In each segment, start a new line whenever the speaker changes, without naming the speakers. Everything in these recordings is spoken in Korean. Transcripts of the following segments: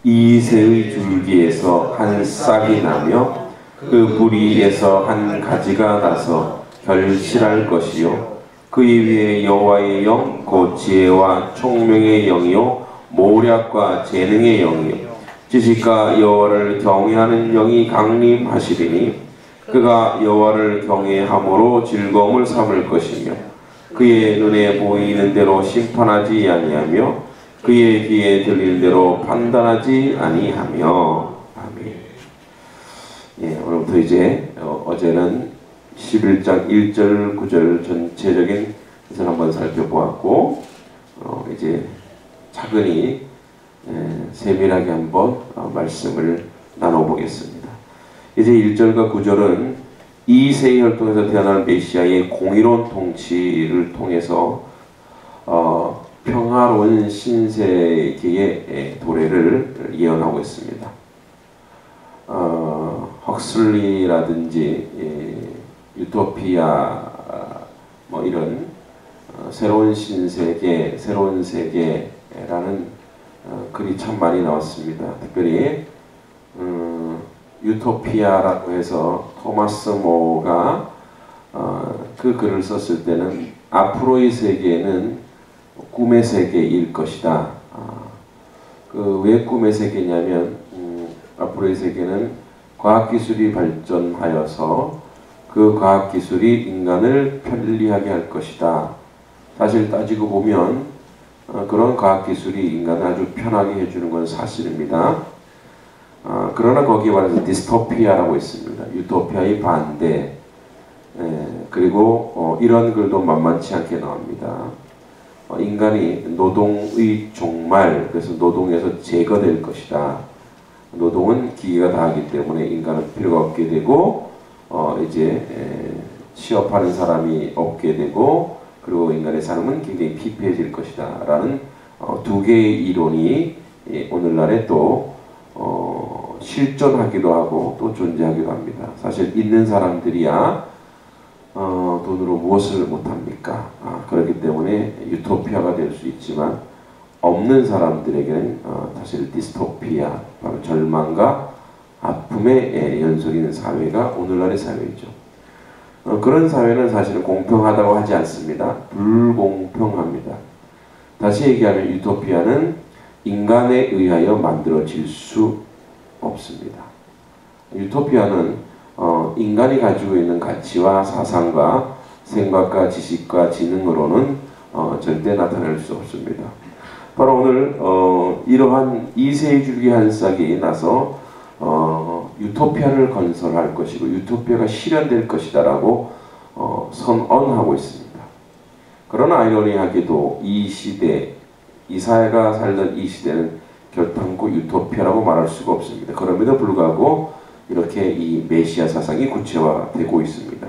이새의 줄기에서 한 싹이 나며 그 뿌리에서 한 가지가 나서 결실할 것이요 그의 위에 여호와의 영 곧 지혜와 총명의 영이요 모략과 재능의 영이요 지식과 여호와를 경외하는 영이 강림하시리니 그가 여호와를 경외함으로 즐거움을 삼을 것이며 그의 눈에 보이는 대로 심판하지 아니하며 그의 귀에 들리는 대로 판단하지 아니하며. 아멘. 예, 오늘부터 이제 어제는 11장 1절 9절 전체적인 것을 한번 살펴보았고 이제 차근히 세밀하게 한번 말씀을 나눠보겠습니다. 이제 1절과 9절은 이새의 혈통에서 태어난 메시아의 공의로운 통치를 통해서 평화로운 신세계의 도래를 예언하고 있습니다. 헉슬리라든지 유토피아 뭐 이런 새로운 신세계, 새로운 세계라는 글이 참 많이 나왔습니다. 특별히 유토피아라고 해서 토마스 모가 그 글을 썼을 때는 앞으로의 세계는 꿈의 세계일 것이다. 왜 꿈의 세계냐면 앞으로의 세계는 과학기술이 발전하여서 그 과학기술이 인간을 편리하게 할 것이다. 사실 따지고 보면 그런 과학기술이 인간을 아주 편하게 해주는 건 사실입니다. 그러나 거기에 관해서 디스토피아라고 있습니다. 유토피아의 반대. 그리고 이런 글도 만만치 않게 나옵니다. 인간이 노동의 종말, 그래서 노동에서 제거될 것이다. 노동은 기계가 다 하기 때문에 인간은 필요가 없게 되고 이제 취업하는 사람이 없게 되고 그리고 인간의 삶은 굉장히 피폐해질 것이다 라는 두 개의 이론이 오늘날에 또 실존하기도 하고 또 존재하기도 합니다. 사실 있는 사람들이야 돈으로 무엇을 못합니까? 그렇기 때문에 유토피아가 될 수 있지만 없는 사람들에게는 사실 디스토피아, 바로 절망과 아픔의 연속인 사회가 오늘날의 사회이죠. 그런 사회는 사실은 공평하다고 하지 않습니다. 불공평합니다. 다시 얘기하면 유토피아는 인간에 의하여 만들어질 수 없습니다. 유토피아는 인간이 가지고 있는 가치와 사상과 생각과 지식과 지능으로는 절대 나타낼 수 없습니다. 바로 오늘 이러한 이새의 줄기 한 싹이 나서 유토피아를 건설할 것이고 유토피아가 실현될 것이다 라고 선언하고 있습니다. 그러나 아이러니하게도 이 시대, 이사야가 살던 이 시대는 결탄코 유토피아라고 말할 수가 없습니다. 그럼에도 불구하고 이렇게 이 메시아 사상이 구체화되고 있습니다.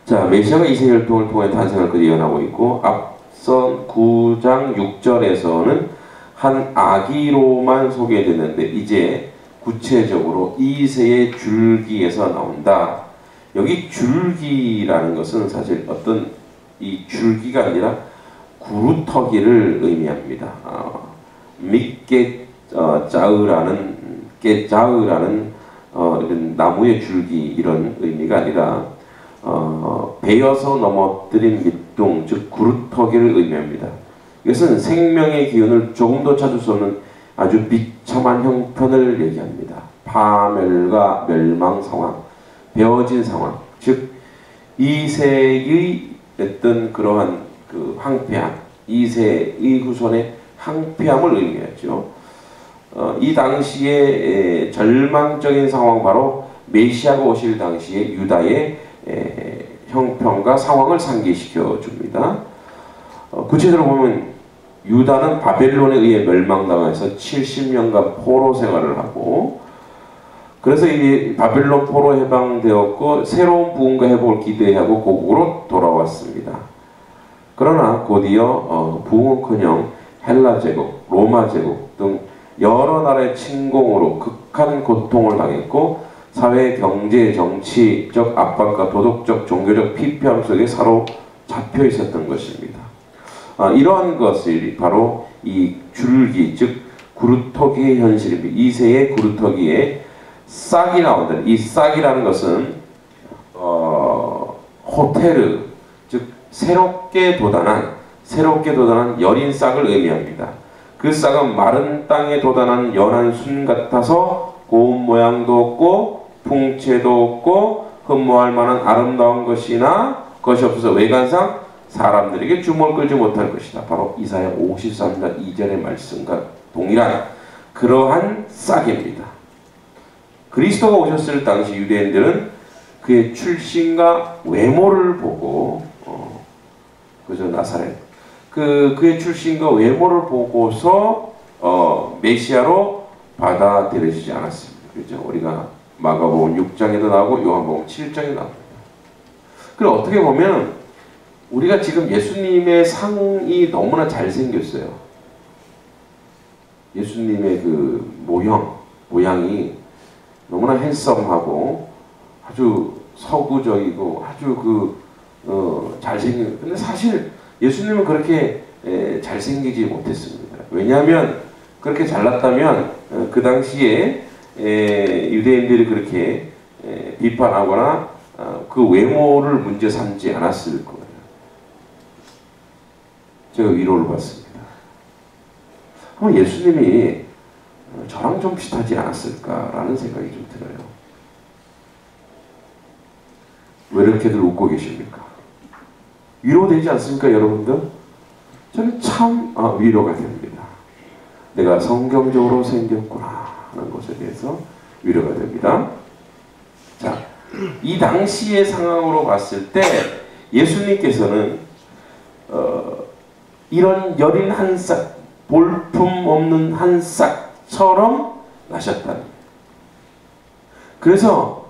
자, 메시아가 이새의 혈통을 통해 탄생할 것을 예언하고 있고 앞선 9장 6절에서는 한 아기로만 소개됐는데 이제 구체적으로 이새의 줄기에서 나온다. 여기 줄기라는 것은 사실 어떤 이 줄기가 아니라 구루터기를 의미합니다. 깨짜으라는 이런 나무의 줄기 이런 의미가 아니라 베어서 넘어뜨린 밑둥 즉 구루터기를 의미합니다. 이것은 생명의 기운을 조금도 찾을 수 없는 아주 비참한 형편을 얘기합니다. 파멸과 멸망 상황, 베어진 상황, 즉 이새의 어떤 그러한 그 황폐함, 이새의 후손의 황폐함을 의미하죠. 이 당시의 절망적인 상황 바로 메시아가 오실 당시의 유다의 형편과 상황을 상기시켜 줍니다. 구체적으로 보면 유다는 바벨론에 의해 멸망당해서 70년간 포로 생활을 하고 그래서 이 바벨론 포로 해방되었고 새로운 부흥과 회복을 기대하고 고국으로 돌아왔습니다. 그러나 곧이어 부흥은커녕 헬라 제국, 로마 제국 등 여러 나라의 침공으로 극한 고통을 당했고 사회, 경제, 정치적 압박과 도덕적, 종교적 피폐함 속에 사로잡혀 있었던 것입니다. 이러한 것이 바로 이 줄기, 즉 구루터기의 현실입니다. 2세의 구루터기에 싹이 나온다. 이 싹이라는 것은 호테르, 즉 새롭게 돋아난 여린 싹을 의미합니다. 그 싹은 마른 땅에 돋아난 연한 순 같아서 고운 모양도 없고 풍채도 없고 흠모할 만한 아름다운 것이 없어서 외관상 사람들에게 주목을 끌지 못할 것이다. 바로 이사야 53장 2절의 말씀과 동일한 그러한 싹입니다. 그리스도가 오셨을 당시 유대인들은 그의 출신과 외모를 보고 그죠, 나사렛 그의 출신과 외모를 보고서 메시아로 받아들여지지 않았습니다. 그죠? 우리가 마가복음 6장에도 나오고 요한복음 7장에 나옵니다. 그리고 어떻게 보면 우리가 지금 예수님의 상이 너무나 잘생겼어요. 예수님의 그 모양이 너무나 핸섬하고 아주 서구적이고 아주 잘생긴. 근데 사실 예수님은 그렇게 잘생기지 못했습니다. 왜냐하면 그렇게 잘났다면 그 당시에 유대인들이 그렇게 비판하거나 그 외모를 문제 삼지 않았을 거예요. 제가 위로를 받습니다. 그럼 예수님이 저랑 좀 비슷하지 않았을까라는 생각이 좀 들어요. 왜 이렇게들 웃고 계십니까? 위로되지 않습니까, 여러분들? 저는 참 위로가 됩니다. 내가 성경적으로 생겼구나 하는 것에 대해서 위로가 됩니다. 자, 이 당시의 상황으로 봤을 때 예수님께서는 이런 여린 한 싹, 볼품 없는 한 싹처럼 나셨다는. 그래서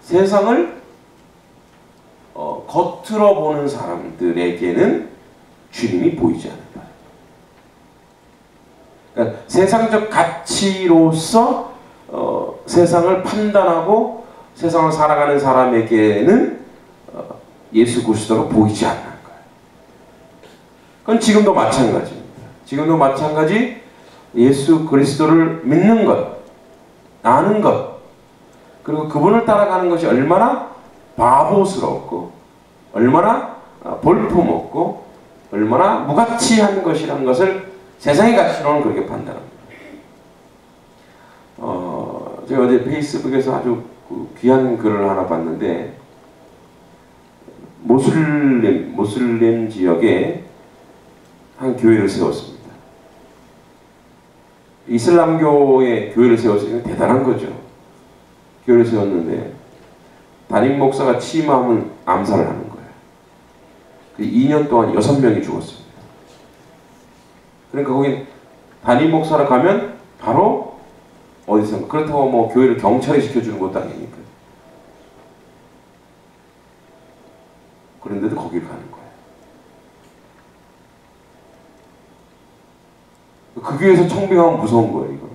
세상을 겉으로 보는 사람들에게는 주님이 보이지 않는다. 그러니까 세상적 가치로서 세상을 판단하고 세상을 살아가는 사람에게는 예수 그리스도가 보이지 않는 거예요. 그건 지금도 마찬가지입니다. 지금도 마찬가지 예수 그리스도를 믿는 것, 아는 것, 그리고 그분을 따라가는 것이 얼마나 바보스럽고 얼마나 볼품없고 얼마나 무가치한 것이라는 것을 세상의 가치로는 그렇게 판단합니다. 제가 어제 페이스북에서 아주 귀한 글을 하나 봤는데 모슬렘 지역에 한 교회를 세웠습니다. 이슬람교의 교회를 세웠으니까 대단한 거죠. 교회를 세웠는데 담임 목사가 취임하면 암살을 하는 거예요. 2년 동안 6명이 죽었습니다. 그러니까 거긴 담임 목사라 가면 바로 어디서 그렇다고 뭐 교회를 경찰에 시켜주는 것도 아니니까. 그런데도 거길 가는 거예요. 그 교회에서 청빙하면 무서운 거예요, 이거.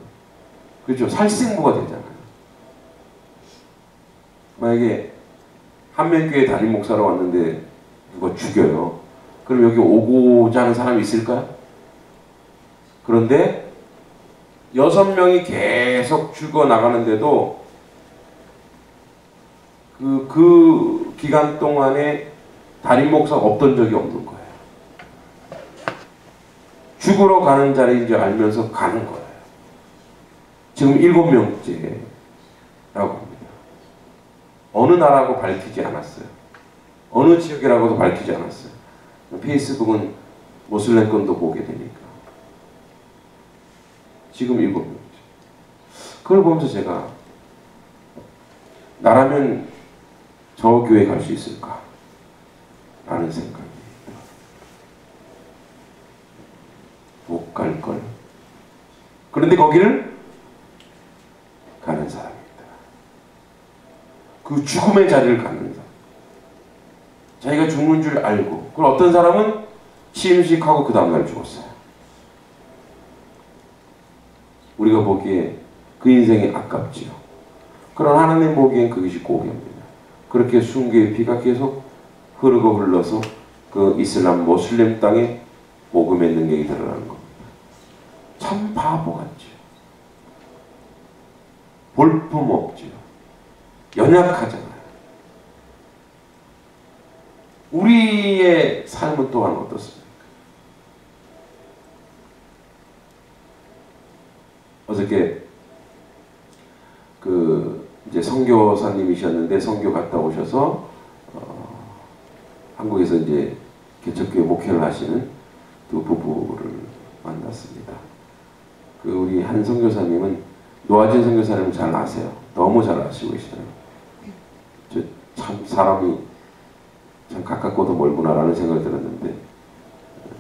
그렇죠? 살생부가 되잖아요. 만약에 한면교회 담임 목사로 왔는데 누가 죽여요. 그럼 여기 오고자 하는 사람이 있을까요? 그런데 6명이 계속 죽어나가는데도 그 기간 동안에 담임 목사가 없던 적이 없는 거예요. 죽으러 가는 자리인 줄 알면서 가는 거예요. 지금 7명째라고 합니다. 어느 나라고 밝히지 않았어요. 어느 지역이라고도 밝히지 않았어요. 페이스북은 모슬렘 건도 보게 되니까. 지금 7명째. 그걸 보면서 제가 나라면 저 교회 갈 수 있을까? 라는 생각이 못 갈걸. 그런데 거기를 가는 사람입니다. 그 죽음의 자리를 가는 사람. 자기가 죽는 줄 알고. 그리고 어떤 사람은 취임식하고 그 다음날 죽었어요. 우리가 보기에 그 인생이 아깝지요. 그러나 하나님 보기엔 그것이 고귀합니다. 그렇게 순교의 피가 계속 흐르고 흘러서 그 이슬람 모슬렘 땅에 복음의 능력이 드러나는 겁니다. 참 바보 같죠. 볼품 없죠. 연약하잖아요. 우리의 삶은 또한 어떻습니까? 어저께 이제 선교사님이셨는데 선교 갔다 오셔서 한국에서 이제 개척교회 목회를 하시는 두 부부를 만났습니다. 우리 한 선교사님은 노아진 선교사님을 잘 아세요. 너무 잘 아시고 계시더라고요. 참 사람이 참 가깝고도 멀구나라는 생각이 들었는데,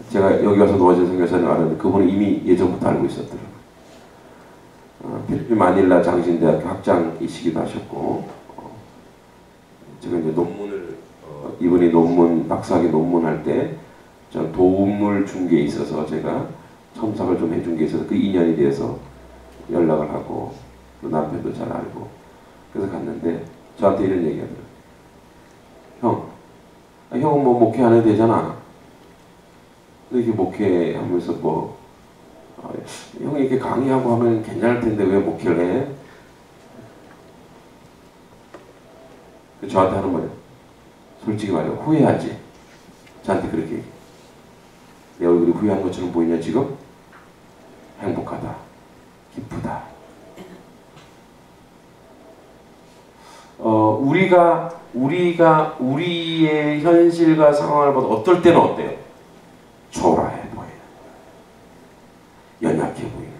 제가 여기 와서 노아진 선교사님 알았는데 그분은 이미 예전부터 알고 있었더라고요. 필리핀 마닐라 장신대학교 학장이시기도 하셨고, 제가 이제 논문을 이분이 박사학위 논문할 때 전 도움을 준 게 있어서 제가 첨삭을 좀 해준 게 있어서 그 인연이 돼서 연락을 하고, 또 남편도 잘 알고, 그래서 갔는데 저한테 이런 얘기 하더라고요. 형은 뭐 목회 안 해도 되잖아. 이렇게 목회하면서 형이 이렇게 강의하고 하면 괜찮을 텐데 왜 목회를 해? 저한테 하는 말이에요. 솔직히 말해 후회하지. 저한테 그렇게 얘기해. 내 얼굴이 후회한 것처럼 보이냐 지금? 행복하다. 기쁘다. 우리가 우리의 현실과 상황을 보다 어떨 때는 어때요? 초라해 보이는, 연약해 보이는.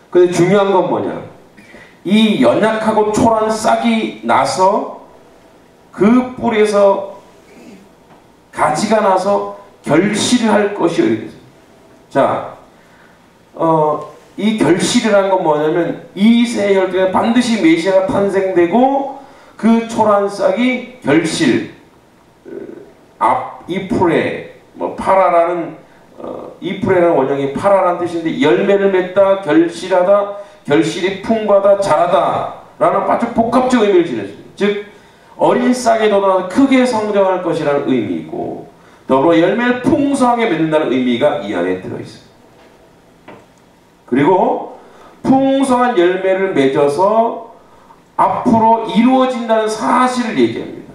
근데 중요한 건 뭐냐? 이 연약하고 초라한 싹이 나서 그 뿔에서 가지가 나서 결실을 할 것이 어디겠어요? 자, 이 결실이라는 건 뭐냐면 이 세혈통에 반드시 메시아가 탄생되고 그 초라한 싹이 결실, 이프레, 파라라는 이프레라는 원형이 파라라는 뜻인데 열매를 맺다, 결실하다, 결실이 풍부하다, 자라다 라는 아주 복합적 의미를 지녔습니다. 즉 어린 싹에 돋아 크게 성장할 것이라는 의미이고, 더불어 열매를 풍성하게 맺는다는 의미가 이 안에 들어있습니다. 그리고 풍성한 열매를 맺어서 앞으로 이루어진다는 사실을 얘기합니다.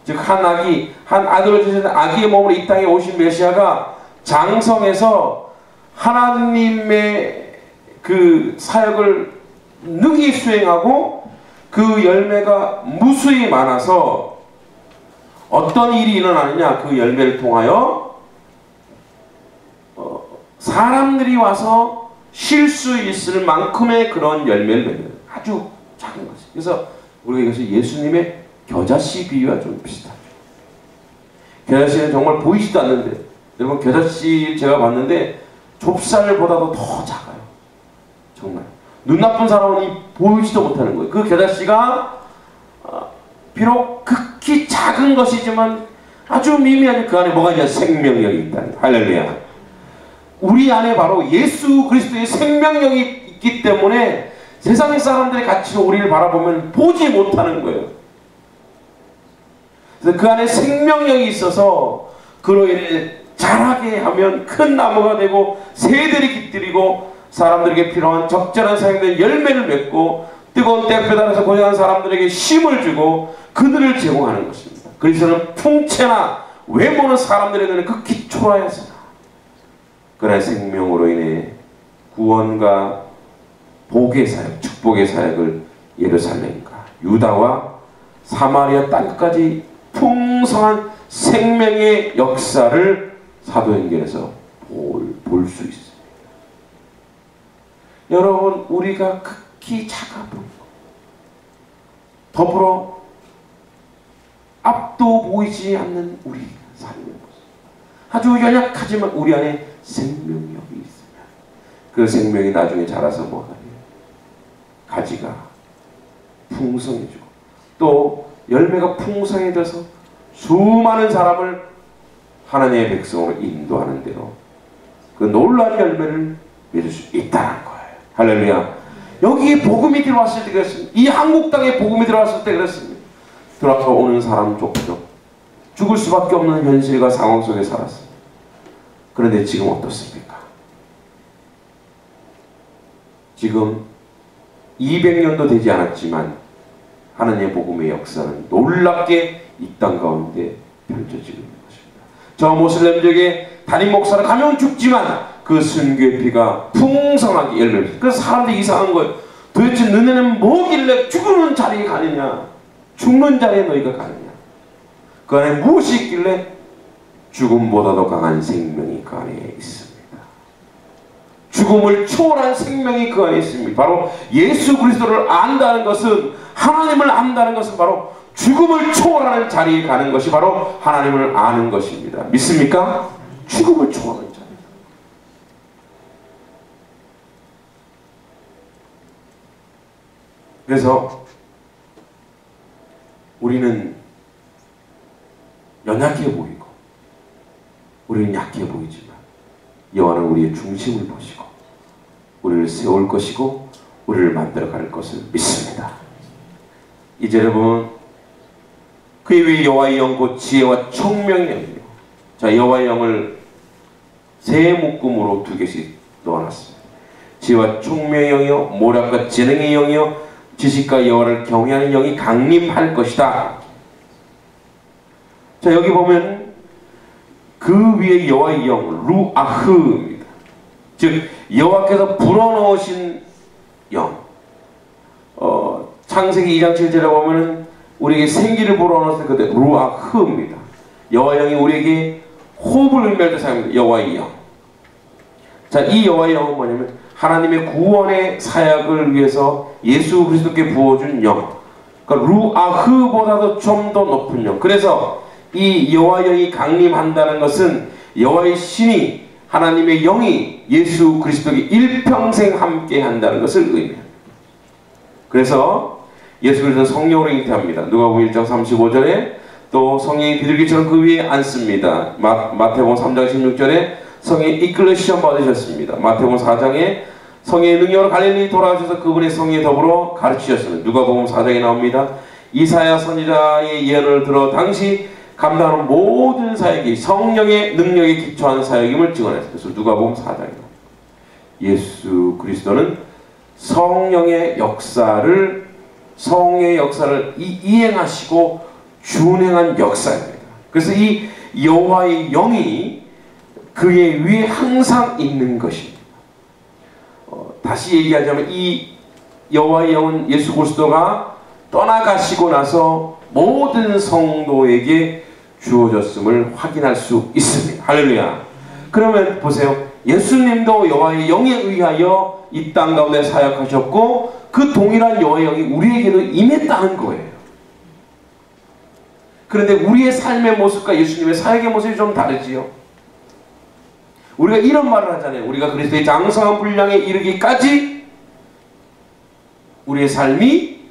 즉 한 아들을 주신 아기의 몸으로 이 땅에 오신 메시아가 장성해서 하나님의 그 사역을 능히 수행하고 그 열매가 무수히 많아서 어떤 일이 일어나느냐, 그 열매를 통하여 사람들이 와서 쉴 수 있을 만큼의 그런 열매를 맺는 아주 작은 것이. 그래서 우리가 이것이 예수님의 겨자씨 비유와 좀 비슷하죠. 겨자씨는 정말 보이지도 않는데, 여러분 겨자씨 제가 봤는데 좁쌀보다도 더 작아요. 정말 눈 나쁜 사람은 보이지도 못하는 거예요. 그 겨자씨가 비록 극히 작은 것이지만 아주 미미한 그 안에 뭐가 있냐? 생명력이 있다. 할렐루야. 우리 안에 바로 예수 그리스도의 생명력이 있기 때문에 세상의 사람들의 가치로 우리를 바라보면 보지 못하는 거예요. 그래서 그 안에 생명력이 있어서 그로 인해 자라게 하면 큰 나무가 되고 새들이 깃들이고 사람들에게 필요한 적절한 사용된 열매를 맺고 뜨거운 때볕 아래서 고생하는 사람들에게 쉼을 주고 그들을 제공하는 것입니다. 그리스도는 풍채나 외모는 사람들의 눈에 극히 초라했으나 그러나 생명으로 인해 구원과 복의 사역, 축복의 사역을 예루살렘과 유다와 사마리아 땅까지 풍성한 생명의 역사를 사도행전에서 볼 수 있습니다. 여러분, 우리가 극히 작아 보이고 더불어 앞도 보이지 않는 우리 삶의 모습, 아주 연약하지만 우리 안에 생명력이 있으면 그 생명이 나중에 자라서 뭐가 돼요? 가지가 풍성해지고 또 열매가 풍성해져서 수많은 사람을 하나님의 백성으로 인도하는 대로 그 놀라운 열매를 맺을 수 있다는 거예요. 할렐루야. 여기에 복음이 들어왔을 때 그랬습니다. 이 한국 땅에 복음이 들어왔을 때 그랬습니다. 들어와서 오는 사람 족족 죽을 수밖에 없는 현실과 상황 속에 살았습니다. 그런데 지금 어떻습니까? 지금 200년도 되지 않았지만 하나님의 복음의 역사는 놀랍게 이 땅 가운데 펼쳐지고 있는 것입니다. 저 모슬렘족의 담임 목사를 가면 죽지만 그 순교의 피가 풍성하게 열려있어요. 그래서 사람들이 이상한 거예요. 도대체 너네는 뭐길래 죽는 자리에 가느냐? 죽는 자리에 너희가 가느냐? 그 안에 무엇이 있길래 죽음보다도 강한 생명이 그 안에 있습니다. 죽음을 초월한 생명이 그 안에 있습니다. 바로 예수 그리스도를 안다는 것은, 하나님을 안다는 것은 바로 죽음을 초월하는 자리에 가는 것이 바로 하나님을 아는 것입니다. 믿습니까? 죽음을 초월하는 자리. 그래서 우리는 연약해 보이고 우리는 약해 보이지만 여호와는 우리의 중심을 보시고 우리를 세울 것이고 우리를 만들어갈 것을 믿습니다. 이제 여러분, 그의 위에 여호와의 영 곧 지혜와 총명의 영이요. 자, 여호와의 영을 세 묶음으로 2개씩 넣어놨습니다. 지혜와 총명의 영이요, 모략과 재능의 영이요, 지식과 여호와를 경외하는 영이 강림할 것이다. 자, 여기 보면 그 위에 여호와의 영, 루아흐입니다. 즉 여호와께서 불어넣으신 영. 창세기 2장 7절에 보면은 우리에게 생기를 불어넣었을 때 루아흐입니다. 여호와의 영이 우리에게 호흡을 의미할 때 사용합니다. 여호와의 영. 자, 이 여호와의 영은 뭐냐면 하나님의 구원의 사역을 위해서 예수 그리스도께 부어준 영. 그러니까 루아흐보다도 좀 더 높은 영. 그래서 이 여호와의 영이 강림한다는 것은 여호와의 신이, 하나님의 영이 예수 그리스도께 일평생 함께 한다는 것을 의미합니다. 그래서 예수 그리스도는 성령으로 잉태합니다. 누가복음 1장 35절에 또 성령이 비둘기처럼 그 위에 앉습니다. 마태복음 3장 16절에 성령이 이끌어 시험 받으셨습니다. 마태복음 4장에 성령의 능력으로 갈릴리 돌아오셔서 그분의 성령에 더불어 가르치셨습니다. 누가복음 4장에 나옵니다. 이사야 선지자의 예언을 들어 당시 감당하는 모든 사역이 성령의 능력에 기초한 사역임을 증언했습니다. 그래서 누가복음 4장입니다. 예수 그리스도는 성령의 역사를 이행하시고 준행한 역사입니다. 그래서 이 여호와의 영이 그의 위에 항상 있는 것입니다. 다시 얘기하자면 이 여호와의 영은 예수 그리스도가 떠나가시고 나서 모든 성도에게 주어졌음을 확인할 수 있습니다. 할렐루야. 그러면 보세요. 예수님도 여호와의 영에 의하여 이 땅 가운데 사역하셨고 그 동일한 여호와의 영이 우리에게도 임했다는 거예요. 그런데 우리의 삶의 모습과 예수님의 사역의 모습이 좀 다르지요. 우리가 이런 말을 하잖아요. 우리가 그리스도의 장성한 분량에 이르기까지 우리의 삶이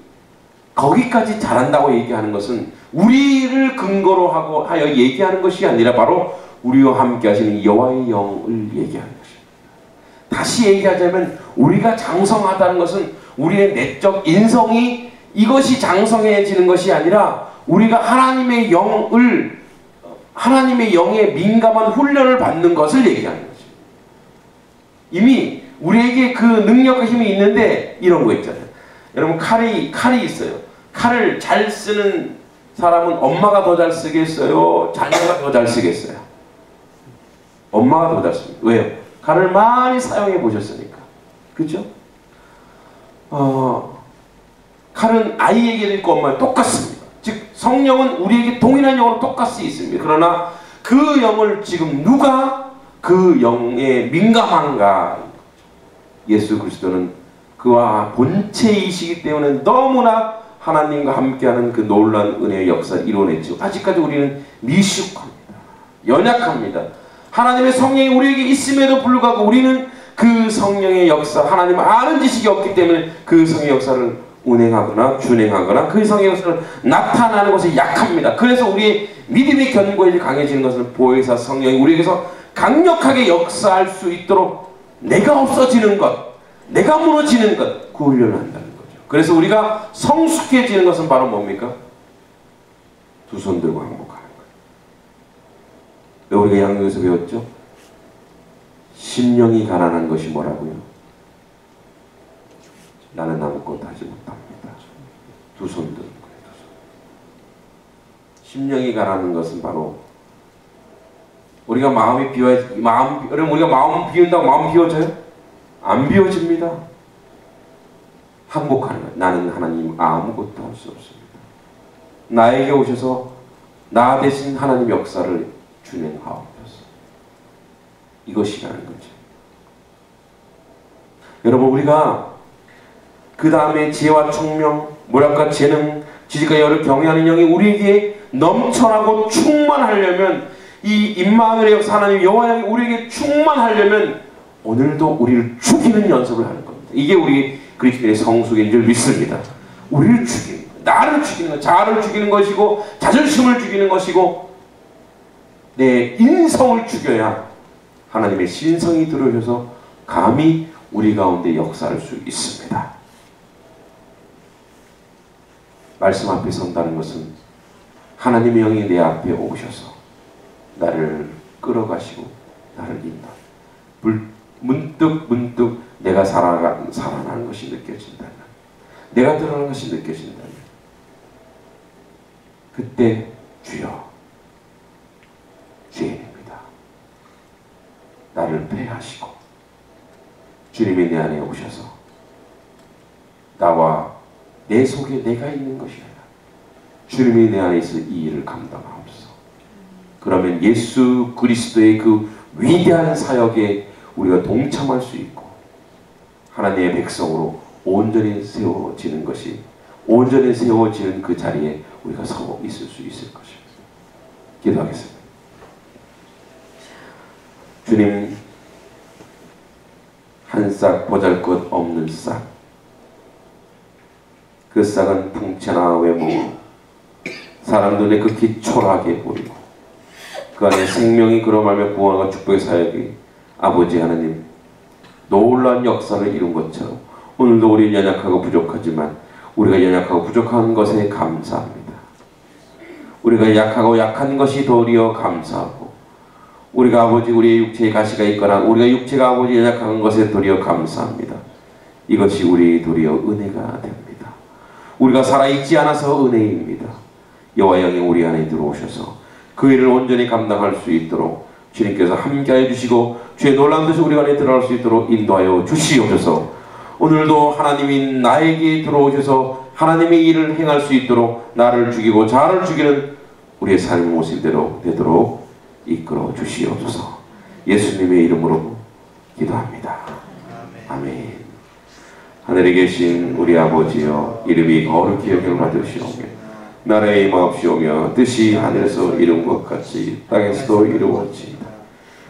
거기까지 자란다고 얘기하는 것은 우리를 근거로 하여 얘기하는 것이 아니라 바로 우리와 함께 하시는 여호와의 영을 얘기하는 것입니다. 다시 얘기하자면 우리가 장성하다는 것은 우리의 내적 인성이 이것이 장성해지는 것이 아니라 우리가 하나님의 영에 민감한 훈련을 받는 것을 얘기하는 거죠. 이미 우리에게 그 능력과 힘이 있는데 이런 거 있잖아요. 여러분 칼이 있어요. 칼을 잘 쓰는 사람은 엄마가 더 잘 쓰겠어요? 자녀가 더 잘 쓰겠어요? 엄마가 더 잘 씁니다. 왜요? 칼을 많이 사용해 보셨으니까. 그렇죠? 칼은 아이에게도 있고 엄마에 똑같습니다. 즉 성령은 우리에게 동일한 영으로 똑같이 있습니다. 그러나 그 영을 지금 누가 그 영에 민감한가? 예수 그리스도는 그와 본체이시기 때문에 너무나 하나님과 함께하는 그 놀라운 은혜의 역사를 이뤄냈죠. 아직까지 우리는 미숙합니다. 연약합니다. 하나님의 성령이 우리에게 있음에도 불구하고 우리는 그 성령의 역사, 하나님을 아는 지식이 없기 때문에 그 성령의 역사를 운행하거나 준행하거나 그 성령의 역사를 나타나는 것에 약합니다. 그래서 우리의 믿음의 견고함이 강해지는 것은 보혜사 성령이 우리에게서 강력하게 역사할 수 있도록 내가 없어지는 것, 내가 무너지는 것, 그 훈련을 한다는 거죠. 그래서 우리가 성숙해지는 것은 바로 뭡니까? 두 손 들고 항복하는 거예요. 왜 우리가 양육에서 배웠죠? 심령이 가난한 것이 뭐라고요? 나는 아무것도 하지 못합니다. 두 손 드는 거예요. 두 손. 심령이 가라는 것은 바로 우리가 마음이 여러분, 우리가 마음 비운다고 마음 비워져요? 안 비워집니다. 항복하는 거예요. 나는 하나님 아무것도 할 수 없습니다. 나에게 오셔서 나 대신 하나님 역사를 준행하옵소서. 이것이라는 거죠. 여러분, 우리가 그 다음에 지혜와 총명, 뭐랄까 재능, 지식과 여를 경외하는 영이 우리에게 넘쳐나고 충만하려면, 이 임마누엘의 역사 하나님 여호와 영이 우리에게 충만하려면 오늘도 우리를 죽이는 연습을 하는 겁니다. 이게 우리 그리스도인의 성숙인 줄 믿습니다. 우리를 죽이는 것, 나를 죽이는 것, 자아를 죽이는 것이고 자존심을 죽이는 것이고 내 인성을 죽여야 하나님의 신성이 들어오셔서 감히 우리 가운데 역사할 수 있습니다. 말씀 앞에 선다는 것은 하나님의 영이 내 앞에 오셔서 나를 끌어가시고 나를 인도. 문득 내가 살아나는 것이 느껴진다면, 내가 드러나는 것이 느껴진다면, 그때 주여, 죄인입니다. 나를 패하시고 주님이 내 안에 오셔서 나와 내 속에 내가 있는 것이 아니라 주님이 내 안에 있어 이 일을 감당하옵소서. 그러면 예수 그리스도의 그 위대한 사역에 우리가 동참할 수 있고 하나님의 백성으로 온전히 세워지는 그 자리에 우리가 서 있을 수 있을 것입니다. 기도하겠습니다. 주님, 한 싹 보잘것없는 싹, 그 싹은 풍채나 외모, 사람 눈에 극히 초라하게 보이고 그 안에 생명이 그러말며 구원과 축복의 사역이 아버지 하나님 놀라운 역사를 이룬 것처럼 오늘도 우리는 연약하고 부족하지만 우리가 연약하고 부족한 것에 감사합니다. 우리가 약하고 약한 것이 도리어 감사하고 우리가 아버지 우리의 육체에 가시가 있거나 우리가 육체가 아버지 연약한 것에 도리어 감사합니다. 이것이 우리 도리어 은혜가 됩니다. 우리가 살아있지 않아서 은혜입니다. 여호와 영이 우리 안에 들어오셔서 그 일을 온전히 감당할 수 있도록 주님께서 함께하여 주시고 주의 놀라운 뜻이 우리 안에 들어갈 수 있도록 인도하여 주시옵소서. 오늘도 하나님이 나에게 들어오셔서 하나님의 일을 행할 수 있도록 나를 죽이고 자아를 죽이는 우리의 삶의 모습대로 되도록 이끌어 주시옵소서. 예수님의 이름으로 기도합니다. 아멘. 하늘에 계신 우리 아버지여, 이름이 거룩히 여김을 받으시오며 나라의 임하옵시오며 뜻이 하늘에서 이룬 것 같이 땅에서도 이루어지이다.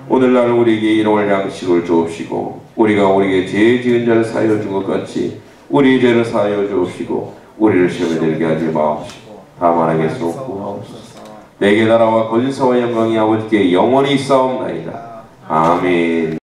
오늘날 우리에게 일용할 양식을 주옵시고 우리가 우리에게 죄 지은 자를 사하여 준 것 같이 우리의 죄를 사하여 주옵시고 우리를 시험에 들게 하지 마옵시고 다만 악에서 구하옵소서. 내게 나라와 권세와 영광이 아버지께 영원히 있사옵나이다. 아멘.